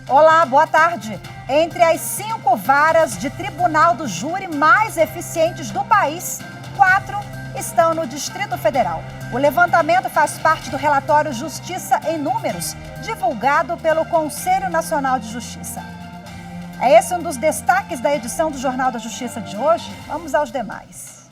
Olá, boa tarde. Entre as 5 varas de tribunal do júri mais eficientes do país, 4 estão no Distrito Federal. O levantamento faz parte do relatório Justiça em Números, divulgado pelo Conselho Nacional de Justiça. É esse um dos destaques da edição do Jornal da Justiça de hoje. Vamos aos demais.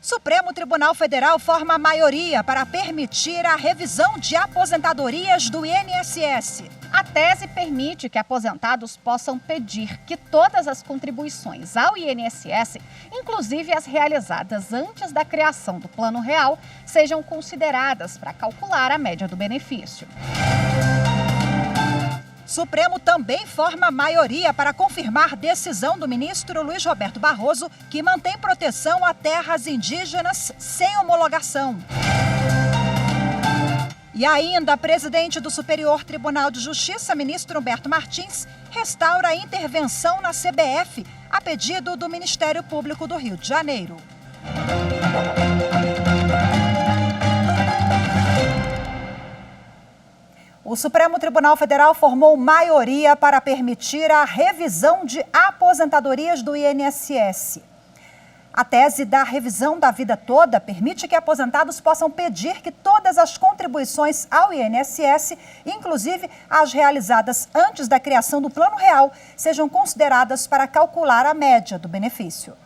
Supremo Tribunal Federal forma maioria para permitir a revisão de aposentadorias do INSS. A tese permite que aposentados possam pedir que todas as contribuições ao INSS, inclusive as realizadas antes da criação do Plano Real, sejam consideradas para calcular a média do benefício. Supremo também forma maioria para confirmar decisão do ministro Luiz Roberto Barroso, que mantém proteção a terras indígenas sem homologação. E ainda, presidente do Superior Tribunal de Justiça, ministro Humberto Martins, restaura a intervenção na CBF, a pedido do Ministério Público do Rio de Janeiro. O Supremo Tribunal Federal formou maioria para permitir a revisão de aposentadorias do INSS. A tese da revisão da vida toda permite que aposentados possam pedir que todas as contribuições ao INSS, inclusive as realizadas antes da criação do Plano Real, sejam consideradas para calcular a média do benefício.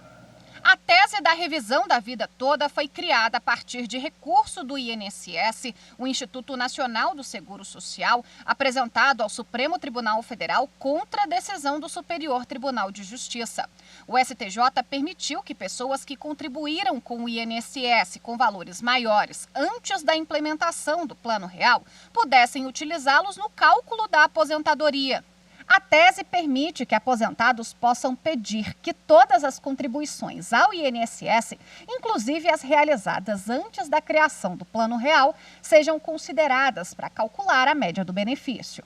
A tese da revisão da vida toda foi criada a partir de recurso do INSS, o Instituto Nacional do Seguro Social, apresentado ao Supremo Tribunal Federal contra a decisão do Superior Tribunal de Justiça. O STJ permitiu que pessoas que contribuíram com o INSS com valores maiores antes da implementação do Plano Real pudessem utilizá-los no cálculo da aposentadoria. A tese permite que aposentados possam pedir que todas as contribuições ao INSS, inclusive as realizadas antes da criação do Plano Real, sejam consideradas para calcular a média do benefício.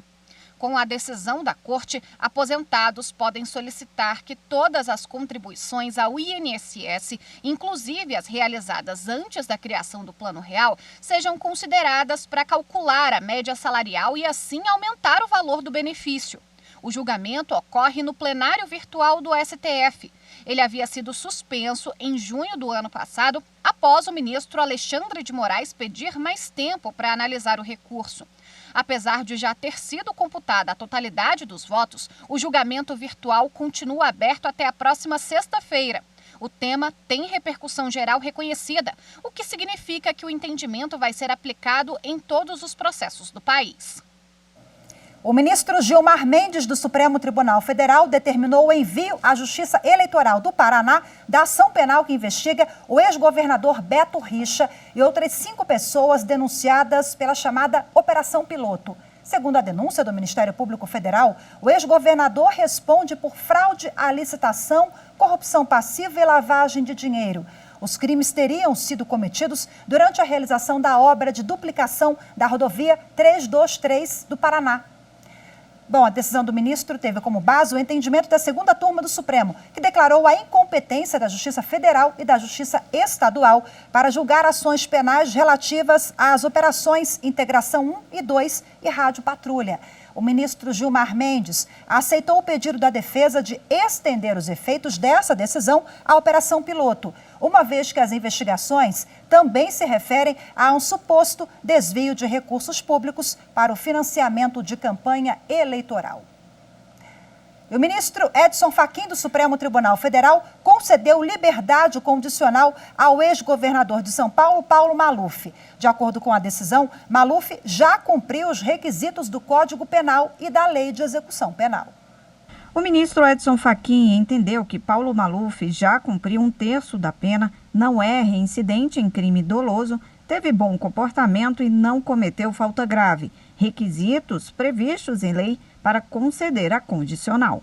Com a decisão da Corte, aposentados podem solicitar que todas as contribuições ao INSS, inclusive as realizadas antes da criação do Plano Real, sejam consideradas para calcular a média salarial e assim aumentar o valor do benefício. O julgamento ocorre no plenário virtual do STF. Ele havia sido suspenso em junho do ano passado, após o ministro Alexandre de Moraes pedir mais tempo para analisar o recurso. Apesar de já ter sido computada a totalidade dos votos, o julgamento virtual continua aberto até a próxima sexta-feira. O tema tem repercussão geral reconhecida, o que significa que o entendimento vai ser aplicado em todos os processos do país. O ministro Gilmar Mendes, do Supremo Tribunal Federal, determinou o envio à Justiça Eleitoral do Paraná da ação penal que investiga o ex-governador Beto Richa e outras 5 pessoas denunciadas pela chamada Operação Piloto. Segundo a denúncia do Ministério Público Federal, o ex-governador responde por fraude à licitação, corrupção passiva e lavagem de dinheiro. Os crimes teriam sido cometidos durante a realização da obra de duplicação da rodovia 323 do Paraná. Bom, a decisão do ministro teve como base o entendimento da segunda turma do Supremo, que declarou a incompetência da Justiça Federal e da Justiça Estadual para julgar ações penais relativas às operações Integração 1 e 2 e Rádio Patrulha. O ministro Gilmar Mendes aceitou o pedido da defesa de estender os efeitos dessa decisão à Operação Piloto, uma vez que as investigações também se referem a um suposto desvio de recursos públicos para o financiamento de campanha eleitoral. E o ministro Edson Fachin, do Supremo Tribunal Federal, concedeu liberdade condicional ao ex-governador de São Paulo, Paulo Maluf. De acordo com a decisão, Maluf já cumpriu os requisitos do Código Penal e da Lei de Execução Penal. O ministro Edson Fachin entendeu que Paulo Maluf já cumpriu 1/3 da pena, não é reincidente em crime doloso, teve bom comportamento e não cometeu falta grave, requisitos previstos em lei para conceder a condicional.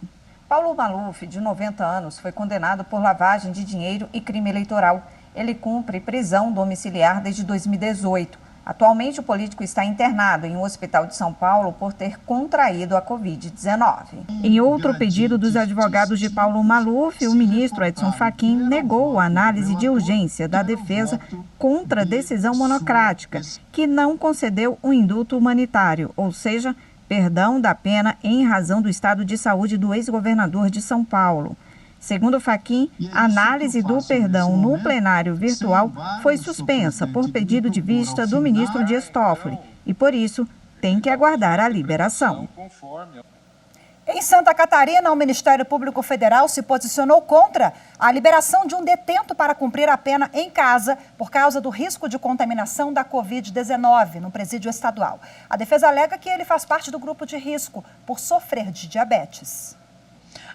Paulo Maluf, de 90 anos, foi condenado por lavagem de dinheiro e crime eleitoral. Ele cumpre prisão domiciliar desde 2018. Atualmente, o político está internado em um hospital de São Paulo por ter contraído a Covid-19. Em outro pedido dos advogados de Paulo Maluf, o ministro Edson Fachin negou a análise de urgência da defesa contra a decisão monocrática, que não concedeu um indulto humanitário, ou seja, perdão da pena em razão do estado de saúde do ex-governador de São Paulo. Segundo Fachin, a análise do perdão no plenário virtual foi suspensa por pedido de vista do ministro Dias Toffoli e, por isso, tem que aguardar a liberação. Em Santa Catarina, o Ministério Público Federal se posicionou contra a liberação de um detento para cumprir a pena em casa por causa do risco de contaminação da Covid-19 no presídio estadual. A defesa alega que ele faz parte do grupo de risco por sofrer de diabetes.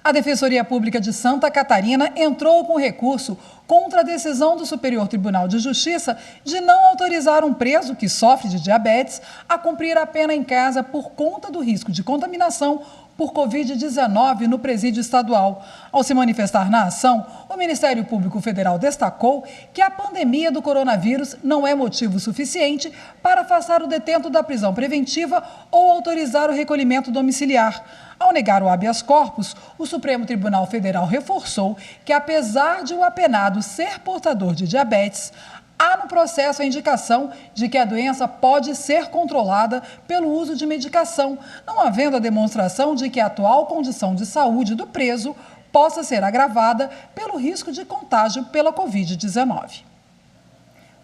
A Defensoria Pública de Santa Catarina entrou com recurso contra a decisão do Superior Tribunal de Justiça de não autorizar um preso que sofre de diabetes a cumprir a pena em casa por conta do risco de contaminação por Covid-19 no presídio estadual. Ao se manifestar na ação, o Ministério Público Federal destacou que a pandemia do coronavírus não é motivo suficiente para afastar o detento da prisão preventiva ou autorizar o recolhimento domiciliar. Ao negar o habeas corpus, o Supremo Tribunal Federal reforçou que, apesar de o apenado ser portador de diabetes, há no processo a indicação de que a doença pode ser controlada pelo uso de medicação, não havendo a demonstração de que a atual condição de saúde do preso possa ser agravada pelo risco de contágio pela Covid-19.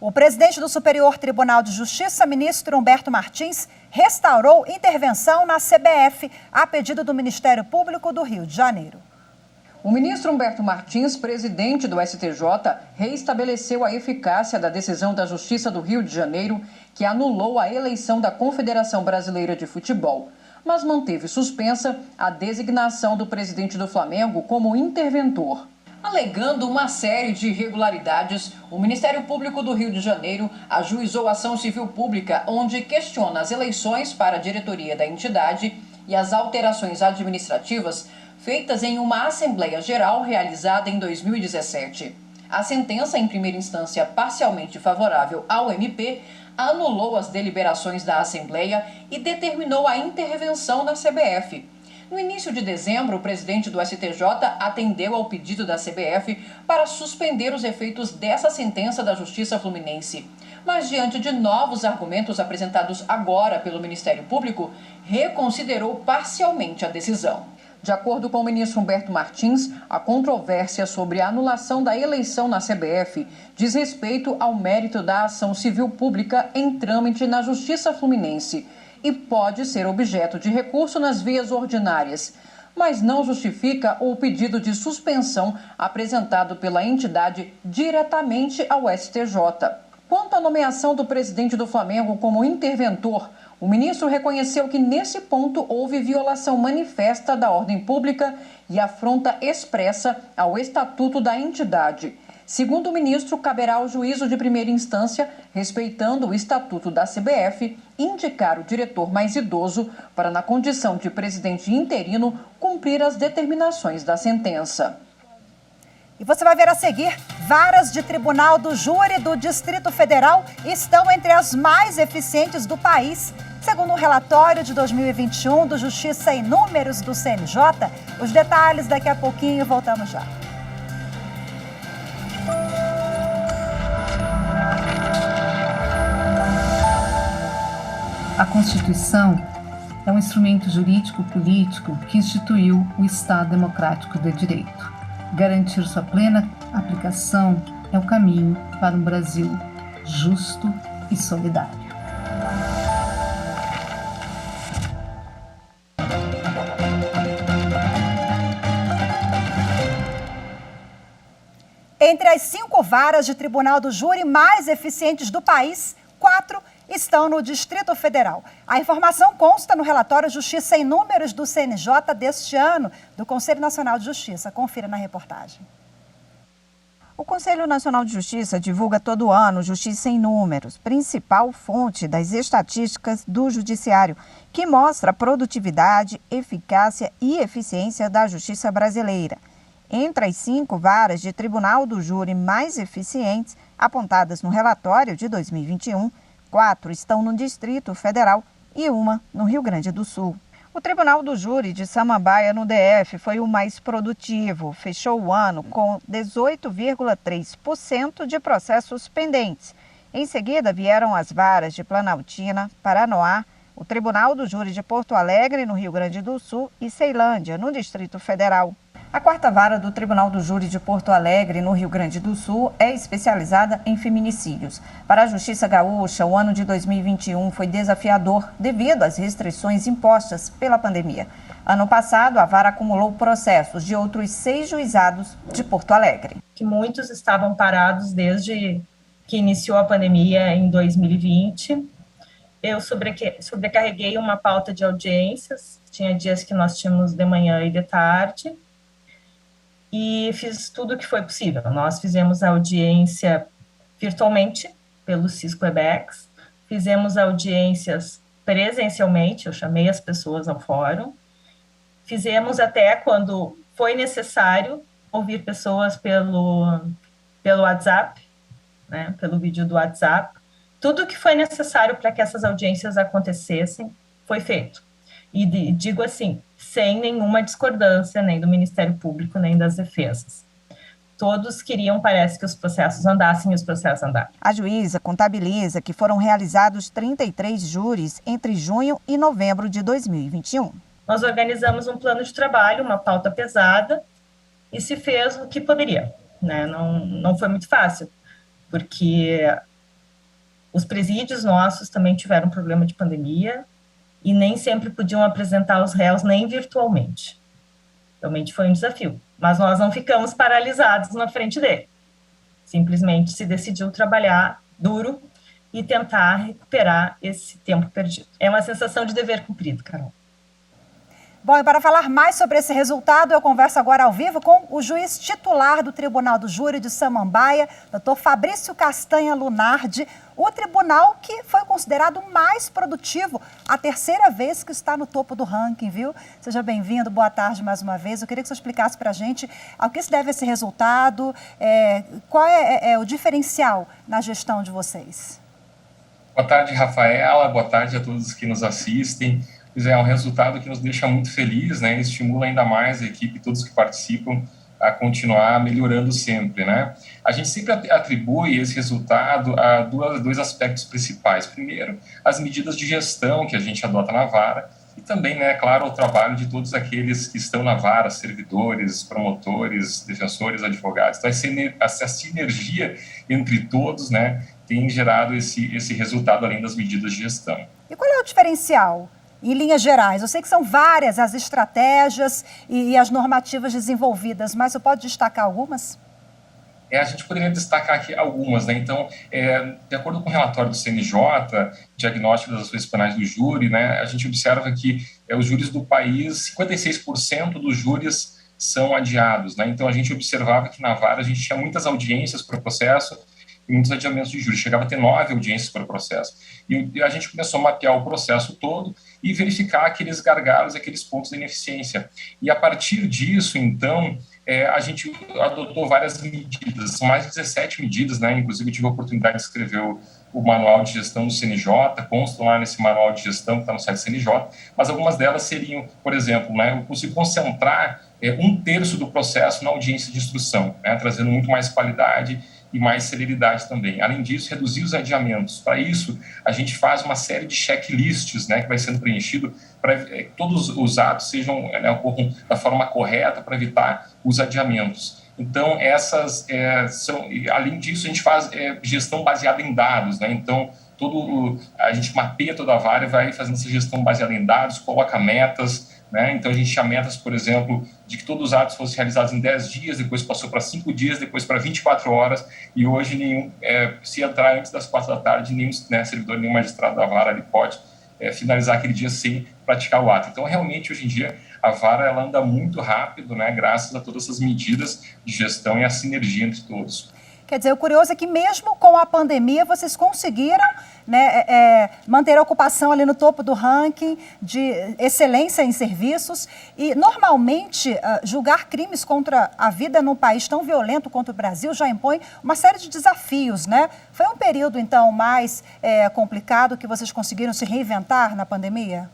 O presidente do Superior Tribunal de Justiça, ministro Humberto Martins, restaurou intervenção na CBF a pedido do Ministério Público do Rio de Janeiro. O ministro Humberto Martins, presidente do STJ, reestabeleceu a eficácia da decisão da Justiça do Rio de Janeiro, que anulou a eleição da Confederação Brasileira de Futebol, mas manteve suspensa a designação do presidente do Flamengo como interventor. Alegando uma série de irregularidades, o Ministério Público do Rio de Janeiro ajuizou ação civil pública onde questiona as eleições para a diretoria da entidade e as alterações administrativas feitas em uma Assembleia Geral realizada em 2017. A sentença, em primeira instância parcialmente favorável ao MP, anulou as deliberações da Assembleia e determinou a intervenção na CBF. No início de dezembro, o presidente do STJ atendeu ao pedido da CBF para suspender os efeitos dessa sentença da Justiça Fluminense. Mas, diante de novos argumentos apresentados agora pelo Ministério Público, reconsiderou parcialmente a decisão. De acordo com o ministro Humberto Martins, a controvérsia sobre a anulação da eleição na CBF diz respeito ao mérito da ação civil pública em trâmite na Justiça Fluminense e pode ser objeto de recurso nas vias ordinárias, mas não justifica o pedido de suspensão apresentado pela entidade diretamente ao STJ. Quanto à nomeação do presidente do Flamengo como interventor, o ministro reconheceu que nesse ponto houve violação manifesta da ordem pública e afronta expressa ao estatuto da entidade. Segundo o ministro, caberá ao juízo de primeira instância, respeitando o estatuto da CBF, indicar o diretor mais idoso para, na condição de presidente interino, cumprir as determinações da sentença. E você vai ver a seguir, varas de tribunal do júri do Distrito Federal estão entre as mais eficientes do país. Segundo um relatório de 2021 do Justiça em Números do CNJ, os detalhes daqui a pouquinho, voltamos já. A Constituição é um instrumento jurídico-político que instituiu o Estado Democrático de Direito. Garantir sua plena aplicação é o caminho para um Brasil justo e solidário. Entre as 5 varas de tribunal do júri mais eficientes do país, 4 estão no Distrito Federal. A informação consta no relatório Justiça em Números do CNJ deste ano, do Conselho Nacional de Justiça. Confira na reportagem. O Conselho Nacional de Justiça divulga todo ano Justiça em Números, principal fonte das estatísticas do Judiciário, que mostra a produtividade, eficácia e eficiência da justiça brasileira. Entre as 5 varas de tribunal do júri mais eficientes, apontadas no relatório de 2021, 4 estão no Distrito Federal e uma no Rio Grande do Sul. O Tribunal do Júri de Samambaia, no DF, foi o mais produtivo. Fechou o ano com 18,3% de processos pendentes. Em seguida, vieram as varas de Planaltina, Paranoá, o Tribunal do Júri de Porto Alegre, no Rio Grande do Sul, e Ceilândia, no Distrito Federal. A 4ª Vara do Tribunal do Júri de Porto Alegre, no Rio Grande do Sul, é especializada em feminicídios. Para a Justiça Gaúcha, o ano de 2021 foi desafiador devido às restrições impostas pela pandemia. Ano passado, a Vara acumulou processos de outros 6 juizados de Porto Alegre. Que muitos estavam parados desde que iniciou a pandemia em 2020. Eu sobrecarreguei uma pauta de audiências, tinha dias que nós tínhamos de manhã e de tarde, e fiz tudo o que foi possível. Nós fizemos a audiência virtualmente pelo Cisco Webex, fizemos audiências presencialmente, eu chamei as pessoas ao fórum, fizemos até quando foi necessário ouvir pessoas pelo WhatsApp, né, pelo vídeo do WhatsApp. Tudo o que foi necessário para que essas audiências acontecessem foi feito. E digo assim, sem nenhuma discordância, nem do Ministério Público, nem das defesas. Todos queriam, parece, que os processos andassem e os processos andaram. A juíza contabiliza que foram realizados 33 júris entre junho e novembro de 2021. Nós organizamos um plano de trabalho, uma pauta pesada, e se fez o que poderia, né? Não foi muito fácil, porque os presídios nossos também tiveram problema de pandemia e nem sempre podiam apresentar os réus nem virtualmente. Realmente foi um desafio, mas nós não ficamos paralisados na frente dele. Simplesmente se decidiu trabalhar duro e tentar recuperar esse tempo perdido. É uma sensação de dever cumprido, Carol. Bom, e para falar mais sobre esse resultado, eu converso agora ao vivo com o juiz titular do Tribunal do Júri de Samambaia, Dr. Fabrício Castanha Lunardi, o tribunal que foi considerado mais produtivo, a terceira vez que está no topo do ranking, viu? Seja bem-vindo, boa tarde mais uma vez. Eu queria que você explicasse para a gente ao que se deve esse resultado, qual é o diferencial na gestão de vocês. Boa tarde, Rafaela, boa tarde a todos que nos assistem. É um resultado que nos deixa muito feliz, né? Estimula ainda mais a equipe, todos que participam, a continuar melhorando sempre, né? A gente sempre atribui esse resultado a dois aspectos principais. Primeiro, as medidas de gestão que a gente adota na vara e também, né, claro, o trabalho de todos aqueles que estão na vara, servidores, promotores, defensores, advogados. Então, essa sinergia entre todos, né, tem gerado esse resultado além das medidas de gestão. E qual é o diferencial? Em linhas gerais, eu sei que são várias as estratégias e as normativas desenvolvidas, mas você pode destacar algumas? A gente poderia destacar aqui algumas, né? Então, de acordo com o relatório do CNJ, diagnóstico das ações penais do júri, né, a gente observa que os júris do país, 56% dos júris são adiados, né? Então, a gente observava que na vara a gente tinha muitas audiências para o processo, e muitos adiamentos de júri, chegava a ter 9 audiências para o processo. E a gente começou a mapear o processo todo e verificar aqueles gargalos, aqueles pontos de ineficiência. E a partir disso, então, a gente adotou várias medidas, são mais de 17 medidas, né? Inclusive eu tive a oportunidade de escrever o manual de gestão do CNJ, constam lá nesse manual de gestão que está no site do CNJ, mas algumas delas seriam, por exemplo, né, eu consigo concentrar 1/3 do processo na audiência de instrução, né, trazendo muito mais qualidade e mais celeridade também. Além disso, reduzir os adiamentos. Para isso, a gente faz uma série de checklists, né, que vai sendo preenchido para que todos os atos ocorram da forma correta para evitar os adiamentos. Então, essas além disso, a gente faz gestão baseada em dados, né? Então, a gente mapeia toda a vara e vai fazendo essa gestão baseada em dados, coloca metas, né? Então, a gente tinha metas, por exemplo, de que todos os atos fossem realizados em 10 dias, depois passou para 5 dias, depois para 24 horas, e hoje, se entrar antes das 4 da tarde, nenhum servidor, nenhum magistrado da vara ele pode finalizar aquele dia sem praticar o ato. Então, realmente, hoje em dia, a vara ela anda muito rápido, né, graças a todas essas medidas de gestão e a sinergia entre todos. Quer dizer, o curioso é que mesmo com a pandemia, vocês conseguiram, né, manter a ocupação ali no topo do ranking de excelência em serviços e, normalmente, julgar crimes contra a vida num país tão violento quanto o Brasil já impõe uma série de desafios, né? Foi um período, então, mais complicado que vocês conseguiram se reinventar na pandemia?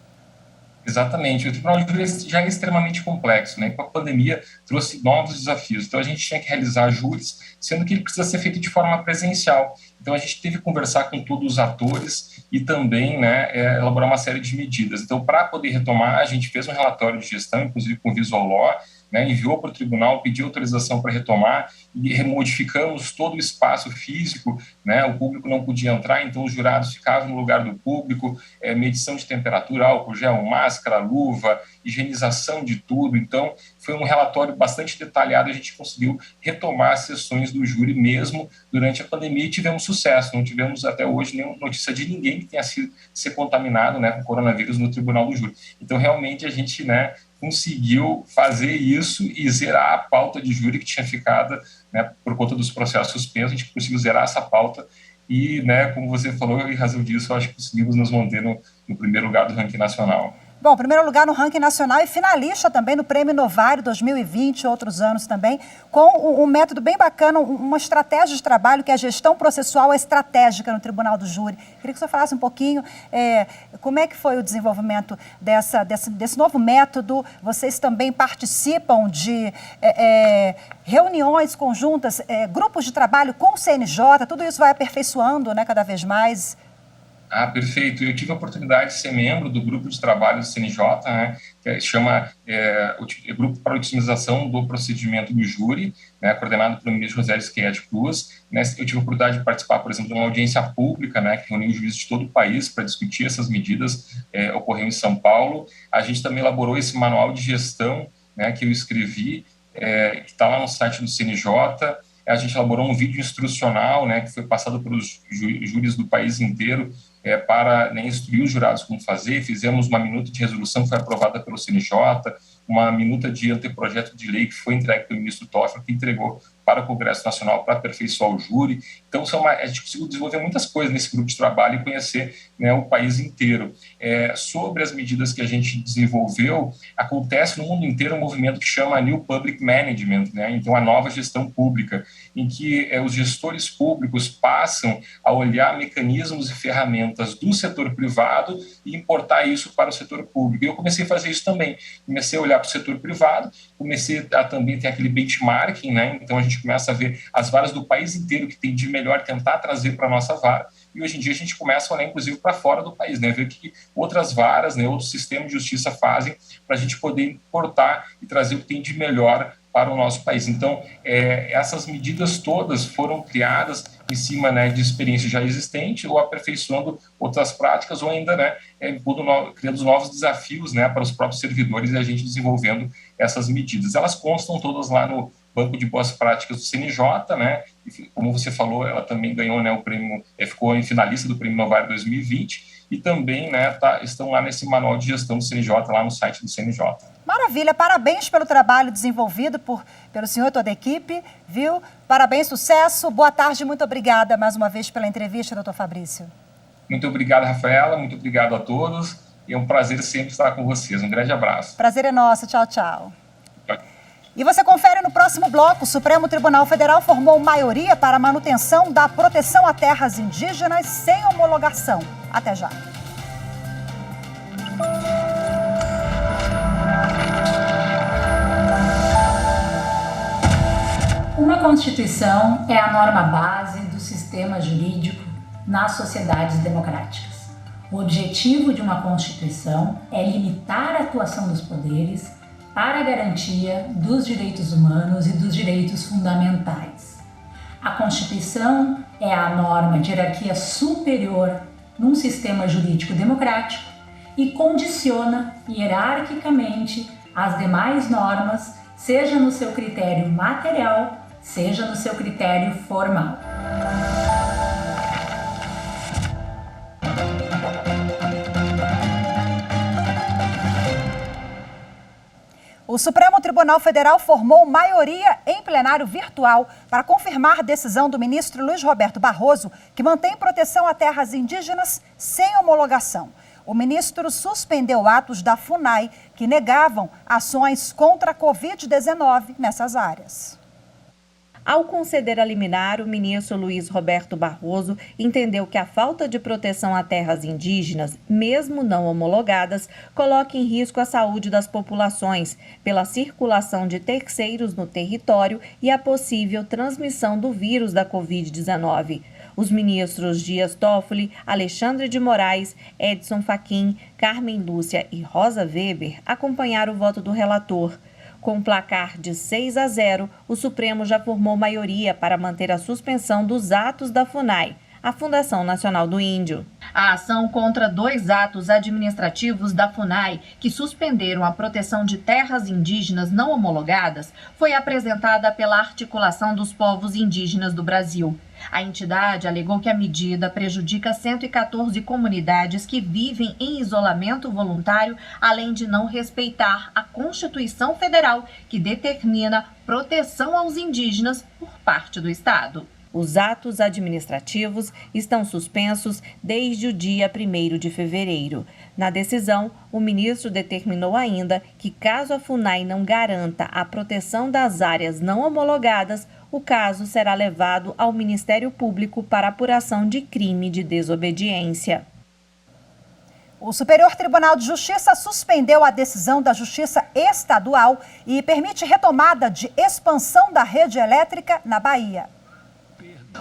Exatamente. O Tribunal de Júri já é extremamente complexo, né? Com a pandemia trouxe novos desafios. Então, a gente tinha que realizar júris, sendo que ele precisa ser feito de forma presencial. Então, a gente teve que conversar com todos os atores e também, né, elaborar uma série de medidas. Então, para poder retomar, a gente fez um relatório de gestão, inclusive com o Visual Law, né, enviou para o tribunal, pediu autorização para retomar e remodificamos todo o espaço físico, né, o público não podia entrar, então os jurados ficavam no lugar do público, medição de temperatura, álcool gel, máscara, luva, higienização de tudo. Então, foi um relatório bastante detalhado, a gente conseguiu retomar as sessões do júri mesmo durante a pandemia e tivemos sucesso, não tivemos até hoje nenhuma notícia de ninguém que tenha sido contaminado, né, com coronavírus no tribunal do júri. Então, realmente, a gente, né, conseguiu fazer isso e zerar a pauta de júri que tinha ficado, né, por conta dos processos suspensos. A gente conseguiu zerar essa pauta e, né, como você falou, em razão disso, eu acho que conseguimos nos manter no primeiro lugar do ranking nacional. Bom, primeiro lugar no ranking nacional e finalista também no Prêmio Novário 2020, outros anos também, com um método bem bacana, uma estratégia de trabalho que é a gestão processual estratégica no Tribunal do Júri. Queria que o senhor falasse um pouquinho como é que foi o desenvolvimento desse novo método. Vocês também participam de reuniões conjuntas, grupos de trabalho com o CNJ, tudo isso vai aperfeiçoando, né, cada vez mais. Ah, perfeito. Eu tive a oportunidade de ser membro do grupo de trabalho do CNJ, né, que chama o Grupo para a Otimização do Procedimento do Júri, né, coordenado pelo ministro José Schietti Cruz. Né, eu tive a oportunidade de participar, por exemplo, de uma audiência pública, né, que reuniu juízes de todo o país para discutir essas medidas, ocorreu em São Paulo. A gente também elaborou esse manual de gestão, né, que eu escrevi, que está lá no site do CNJ. A gente elaborou um vídeo instrucional, né, que foi passado pelos júris do país inteiro, para, né, instruir os jurados como fazer. Fizemos uma minuta de resolução que foi aprovada pelo CNJ, uma minuta de anteprojeto de lei que foi entregue pelo ministro Toffoli, que entregou para o Congresso Nacional para aperfeiçoar o júri. Então, a gente conseguiu desenvolver muitas coisas nesse grupo de trabalho e conhecer, né, o país inteiro. Sobre as medidas que a gente desenvolveu, acontece no mundo inteiro um movimento que chama New Public Management, né? Então, a nova gestão pública, em que os gestores públicos passam a olhar mecanismos e ferramentas do setor privado e importar isso para o setor público. E eu comecei a fazer isso também. Comecei a olhar para o setor privado, comecei a também ter aquele benchmarking, né? Então, a gente começa a ver as varas do país inteiro que tem de melhor tentar trazer para a nossa vara. E hoje em dia a gente começa a olhar, inclusive, para fora do país, né? Ver o que outras varas, né, outros sistemas de justiça fazem para a gente poder importar e trazer o que tem de melhor para o nosso país. Então, essas medidas todas foram criadas em cima, né, de experiência já existente, ou aperfeiçoando outras práticas, ou ainda, né, criando novos desafios, né, para os próprios servidores e a gente desenvolvendo essas medidas. Elas constam todas lá no Banco de Boas Práticas do CNJ, né? E, como você falou, ela também ganhou, né, o prêmio, ficou em finalista do Prêmio Novário 2020 e também, né, estão lá nesse manual de gestão do CNJ, lá no site do CNJ. Maravilha, parabéns pelo trabalho desenvolvido pelo senhor e toda a equipe, viu? Parabéns, sucesso, boa tarde, muito obrigada mais uma vez pela entrevista, doutor Fabrício. Muito obrigado, Rafaela, muito obrigado a todos e é um prazer sempre estar com vocês. Um grande abraço. Prazer é nosso, tchau, tchau. E você confere no próximo bloco. O Supremo Tribunal Federal formou maioria para a manutenção da proteção a terras indígenas sem homologação. Até já. Uma Constituição é a norma base do sistema jurídico nas sociedades democráticas. O objetivo de uma Constituição é limitar a atuação dos poderes para a garantia dos direitos humanos e dos direitos fundamentais. A Constituição é a norma de hierarquia superior num sistema jurídico democrático e condiciona hierarquicamente as demais normas, seja no seu critério material, seja no seu critério formal. O O Supremo Tribunal Federal formou maioria em plenário virtual para confirmar a decisão do ministro Luiz Roberto Barroso, que mantém proteção a terras indígenas sem homologação. O ministro suspendeu atos da FUNAI que negavam ações contra a Covid-19 nessas áreas. Ao conceder a liminar, o ministro Luiz Roberto Barroso entendeu que a falta de proteção a terras indígenas, mesmo não homologadas, coloca em risco a saúde das populações pela circulação de terceiros no território e a possível transmissão do vírus da Covid-19. Os ministros Dias Toffoli, Alexandre de Moraes, Edson Fachin, Carmen Lúcia e Rosa Weber acompanharam o voto do relator. Com placar de 6-0, o Supremo já formou maioria para manter a suspensão dos atos da FUNAI, a Fundação Nacional do Índio. A ação contra 2 atos administrativos da FUNAI, que suspenderam a proteção de terras indígenas não homologadas, foi apresentada pela Articulação dos Povos Indígenas do Brasil. A entidade alegou que a medida prejudica 114 comunidades que vivem em isolamento voluntário, além de não respeitar a Constituição Federal, que determina proteção aos indígenas por parte do Estado. Os atos administrativos estão suspensos desde o dia 1º de fevereiro. Na decisão, o ministro determinou ainda que, caso a FUNAI não garanta a proteção das áreas não homologadas, o caso será levado ao Ministério Público para apuração de crime de desobediência. O Superior Tribunal de Justiça suspendeu a decisão da Justiça Estadual e permite retomada de expansão da rede elétrica na Bahia.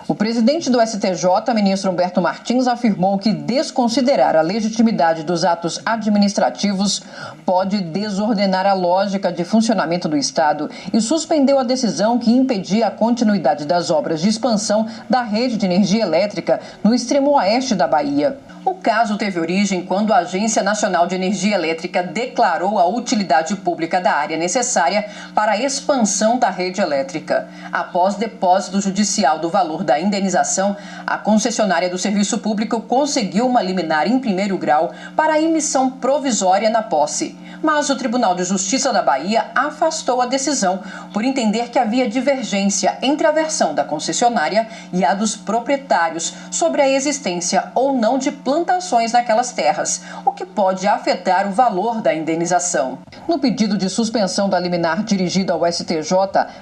O presidente do STJ, ministro Humberto Martins, afirmou que desconsiderar a legitimidade dos atos administrativos pode desordenar a lógica de funcionamento do Estado e suspendeu a decisão que impedia a continuidade das obras de expansão da rede de energia elétrica no extremo oeste da Bahia. O caso teve origem quando a Agência Nacional de Energia Elétrica declarou a utilidade pública da área necessária para a expansão da rede elétrica. Após depósito judicial do valor da indenização, a concessionária do serviço público conseguiu uma liminar em primeiro grau para a emissão provisória na posse. Mas o Tribunal de Justiça da Bahia afastou a decisão por entender que havia divergência entre a versão da concessionária e a dos proprietários sobre a existência ou não de plantações naquelas terras, o que pode afetar o valor da indenização. No pedido de suspensão da liminar dirigido ao STJ,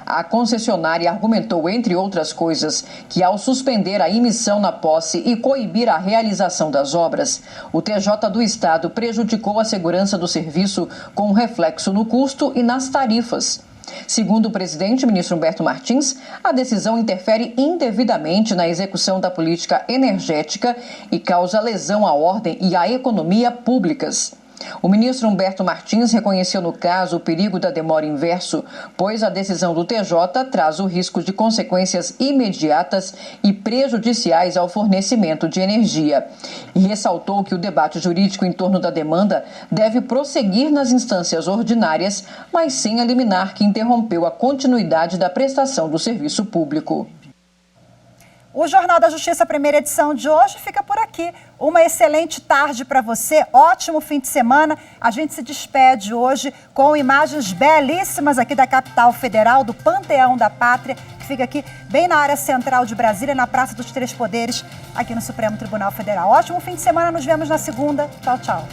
a concessionária argumentou, entre outras coisas, que ao suspender a emissão na posse e coibir a realização das obras, o TJ do Estado prejudicou a segurança do serviço com reflexo no custo e nas tarifas. Segundo o presidente, ministro Humberto Martins, a decisão interfere indevidamente na execução da política energética e causa lesão à ordem e à economia públicas. O ministro Humberto Martins reconheceu no caso o perigo da demora inverso, pois a decisão do TJ traz o risco de consequências imediatas e prejudiciais ao fornecimento de energia. E ressaltou que o debate jurídico em torno da demanda deve prosseguir nas instâncias ordinárias, mas sem a liminar que interrompeu a continuidade da prestação do serviço público. O Jornal da Justiça, primeira edição de hoje, fica por aqui. Uma excelente tarde para você, ótimo fim de semana. A gente se despede hoje com imagens belíssimas aqui da capital federal, do Panteão da Pátria, que fica aqui bem na área central de Brasília, na Praça dos Três Poderes, aqui no Supremo Tribunal Federal. Ótimo fim de semana, nos vemos na segunda. Tchau, tchau.